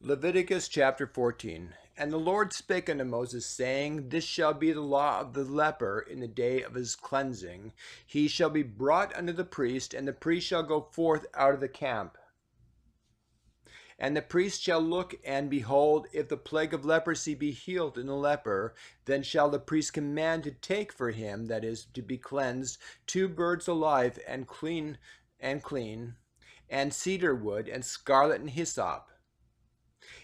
Leviticus chapter 14. And the Lord spake unto Moses, saying, This shall be the law of the leper in the day of his cleansing. He shall be brought unto the priest, and the priest shall go forth out of the camp. And the priest shall look, and behold, if the plague of leprosy be healed in the leper, then shall the priest command to take for him that is to be cleansed 2 birds alive and clean, and cedar wood, and scarlet and hyssop.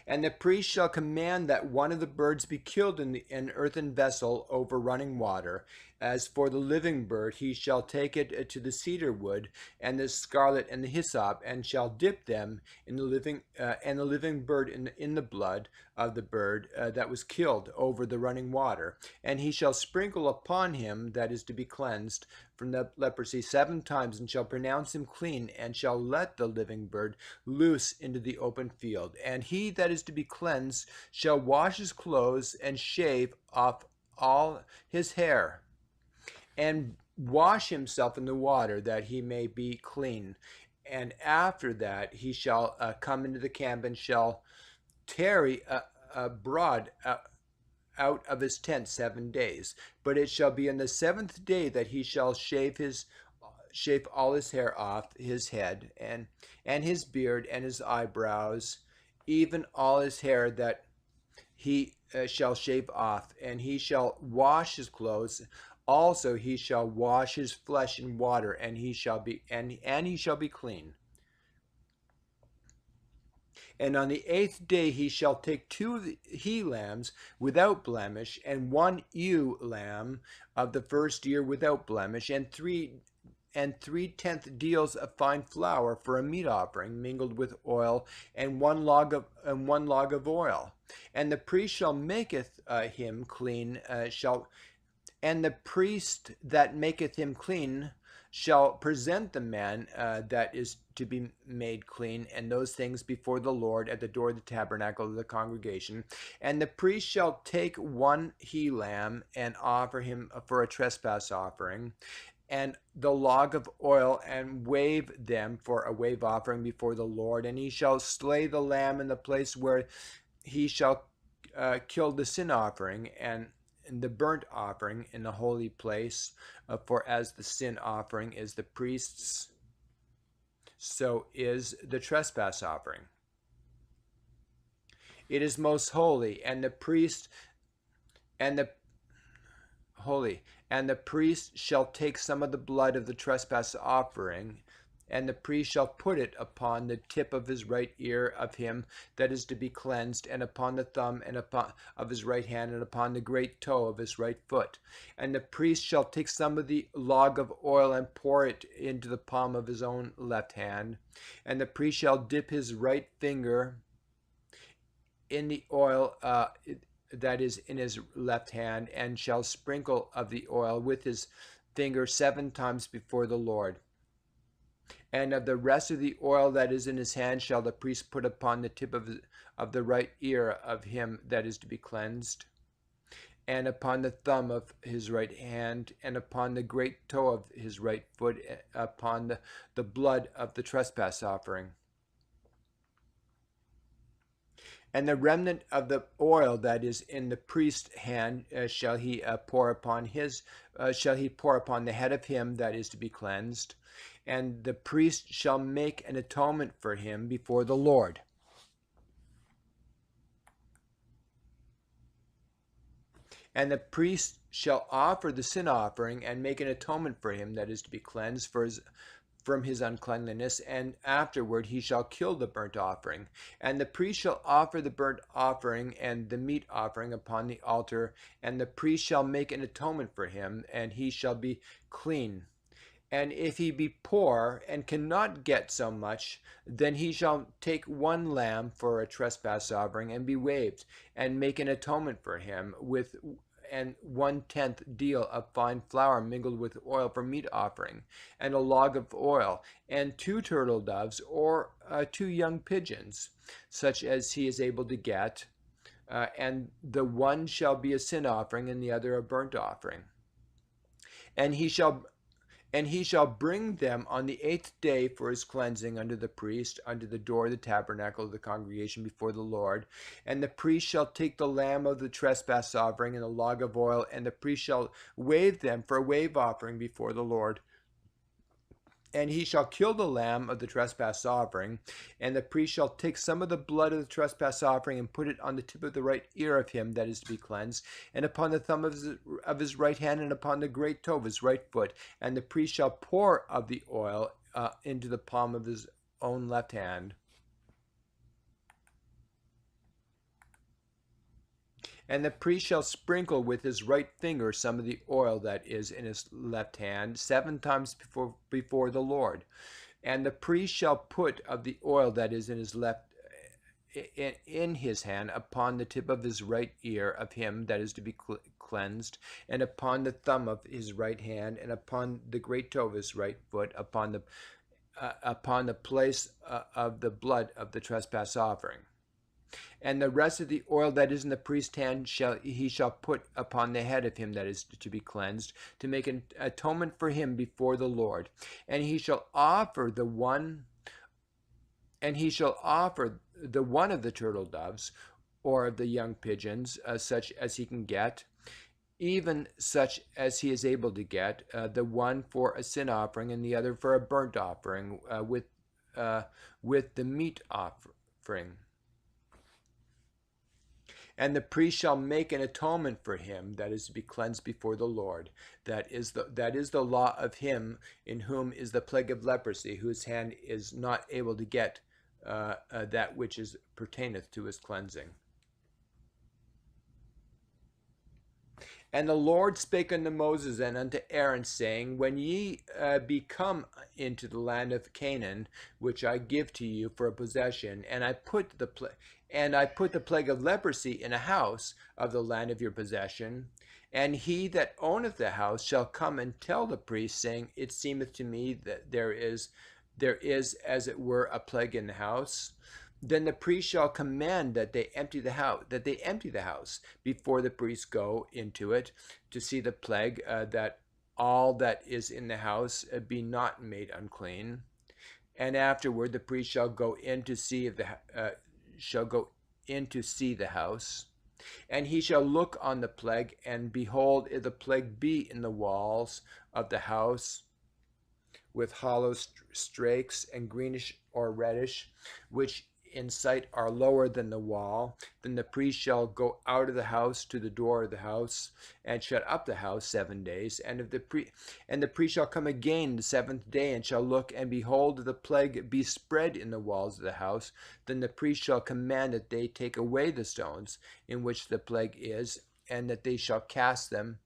And the priest shall command that one of the birds be killed in an earthen vessel over running water. As for the living bird, he shall take it to the cedar wood and the scarlet and the hyssop, and shall dip them in the living bird in the blood of the bird that was killed over the running water. And he shall sprinkle upon him that is to be cleansed from the leprosy 7 times, and shall pronounce him clean, and shall let the living bird loose into the open field. And he that is to be cleansed shall wash his clothes and shave off all his hair, and wash himself in the water, that he may be clean. And after that he shall come into the camp, and shall tarry abroad out of his tent 7 days. But it shall be on the 7th day that he shall shave all his hair off his head, and his beard, and his eyebrows, even all his hair that he shall shave off. And he shall wash his clothes. Also he shall wash his flesh in water, and he shall be clean. And on the 8th day he shall take 2 he-lambs without blemish, and 1 ewe lamb of the first year without blemish, and 3/10 deals of fine flour for a meat offering mingled with oil, and one log of oil. And the priest shall maketh him clean, and the priest that maketh him clean shall present the man that is to be made clean, and those things before the Lord at the door of the tabernacle of the congregation. And the priest shall take 1 he-lamb and offer him for a trespass offering, and the log of oil, and wave them for a wave offering before the Lord. And he shall slay the lamb in the place where he shall kill the sin offering, and the burnt offering in the holy place. For as the sin offering is the priest's, so is the trespass offering. It is most holy, and the priest shall take some of the blood of the trespass offering, and the priest shall put it upon the tip of his right ear of him that is to be cleansed, and upon the thumb and of his right hand, and upon the great toe of his right foot. And the priest shall take some of the log of oil, and pour it into the palm of his own left hand. And the priest shall dip his right finger in the oil that is in his left hand, and shall sprinkle of the oil with his finger 7 times before the Lord. And of the rest of the oil that is in his hand shall the priest put upon the tip of the right ear of him that is to be cleansed, and upon the thumb of his right hand, and upon the great toe of his right foot, upon the blood of the trespass offering. And the remnant of the oil that is in the priest's hand shall he pour upon the head of him that is to be cleansed, and the priest shall make an atonement for him before the Lord. And the priest shall offer the sin offering, and make an atonement for him that is to be cleansed from his uncleanliness, and afterward he shall kill the burnt offering. And the priest shall offer the burnt offering and the meat offering upon the altar, and the priest shall make an atonement for him, and he shall be clean. And if he be poor and cannot get so much, then he shall take 1 lamb for a trespass offering, and be waived, and make an atonement for him with 1/10 deal of fine flour mingled with oil for meat offering, and a log of oil, and 2 turtle doves, or 2 young pigeons, such as he is able to get, and the one shall be a sin offering, and the other a burnt offering. And he shall And he shall bring them on the 8th day for his cleansing unto the priest, unto the door of the tabernacle of the congregation before the Lord. And the priest shall take the lamb of the trespass offering and the log of oil, and the priest shall wave them for a wave offering before the Lord. And he shall kill the lamb of the trespass offering, and the priest shall take some of the blood of the trespass offering and put it on the tip of the right ear of him that is to be cleansed, and upon the thumb of his right hand, and upon the great toe of his right foot. And the priest shall pour of the oil into the palm of his own left hand. And the priest shall sprinkle with his right finger some of the oil that is in his left hand 7 times before the Lord. And the priest shall put of the oil that is in his left in his hand upon the tip of his right ear of him that is to be cleansed, and upon the thumb of his right hand, and upon the great toe of his right foot, upon the place of the blood of the trespass offering. And the rest of the oil that is in the priest's hand he shall put upon the head of him that is to be cleansed, to make an atonement for him before the Lord. And he shall offer the one of the turtle doves, or of the young pigeons, such as he can get, even such as he is able to get, the one for a sin offering and the other for a burnt offering, with the meat offering. And the priest shall make an atonement for him that is to be cleansed before the Lord. That is the law of him in whom is the plague of leprosy, whose hand is not able to get that which pertaineth to his cleansing. And the Lord spake unto Moses and unto Aaron, saying, When ye be come into the land of Canaan, which I give to you for a possession, and I put the plague of leprosy in a house of the land of your possession, and he that owneth the house shall come and tell the priest, saying, It seemeth to me that there is as it were a plague in the house. Then the priest shall command that they empty the house before the priests go into it to see the plague, that all that is in the house be not made unclean. And afterward the priest shall go in to see the house, and he shall look on the plague, and behold, if the plague be in the walls of the house, with hollow strakes and greenish or reddish, which in sight are lower than the wall, then the priest shall go out of the house to the door of the house, and shut up the house 7 days. And the priest shall come again the 7th day, and shall look, and behold, if the plague be spread in the walls of the house, then the priest shall command that they take away the stones in which the plague is, and that they shall cast them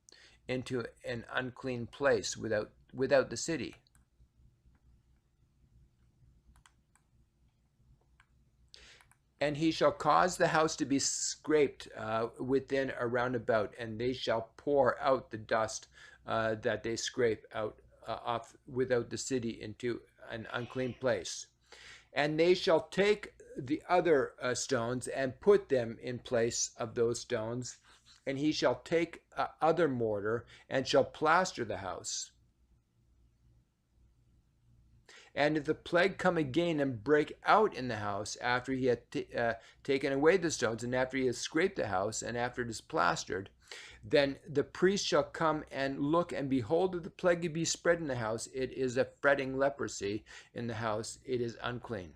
into an unclean place without the city. And he shall cause the house to be scraped within around about, and they shall pour out the dust that they scrape out off without the city into an unclean place. And they shall take the other stones and put them in place of those stones. And he shall take other mortar and shall plaster the house. And if the plague come again and break out in the house after he had taken away the stones, and after he has scraped the house, and after it is plastered, then the priest shall come and look, and behold, if the plague be spread in the house, it is a fretting leprosy in the house, it is unclean.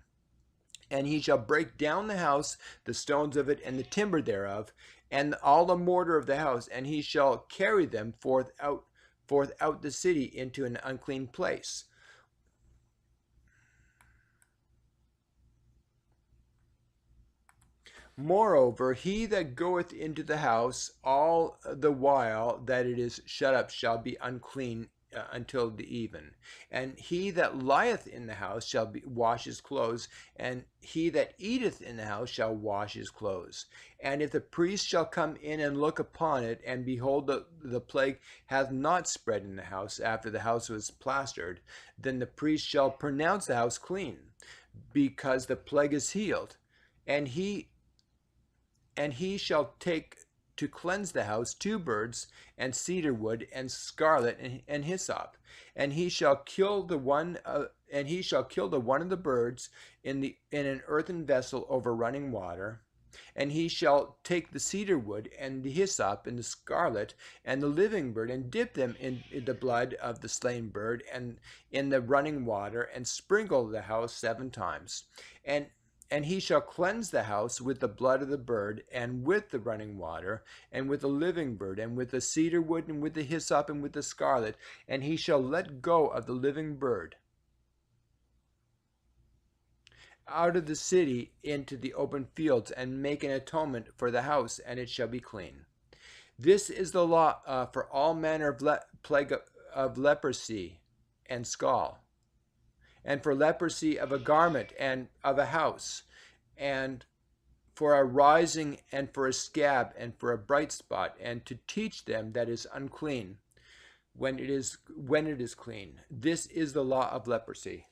And he shall break down the house, the stones of it, and the timber thereof, and all the mortar of the house, and he shall carry them forth out the city into an unclean place. Moreover, he that goeth into the house all the while that it is shut up shall be unclean until the even. And he that lieth in the house shall wash his clothes, and he that eateth in the house shall wash his clothes. And if the priest shall come in and look upon it, and behold, the plague hath not spread in the house after the house was plastered, then the priest shall pronounce the house clean, because the plague is healed. And he shall take to cleanse the house 2 birds, and cedar wood, and scarlet, and hyssop. And he shall kill the one of the birds in an earthen vessel over running water. And he shall take the cedar wood, and the hyssop, and the scarlet, and the living bird, and dip them in the blood of the slain bird, and in the running water, and sprinkle the house 7 times. And he shall cleanse the house with the blood of the bird, and with the running water, and with the living bird, and with the cedar wood, and with the hyssop, and with the scarlet. And he shall let go of the living bird out of the city into the open fields, and make an atonement for the house, and it shall be clean. This is the law for all manner of plague of leprosy and scall, and for leprosy of a garment and of a house, and for a rising, and for a scab, and for a bright spot, and to teach them that is unclean when it is clean. This is the law of leprosy.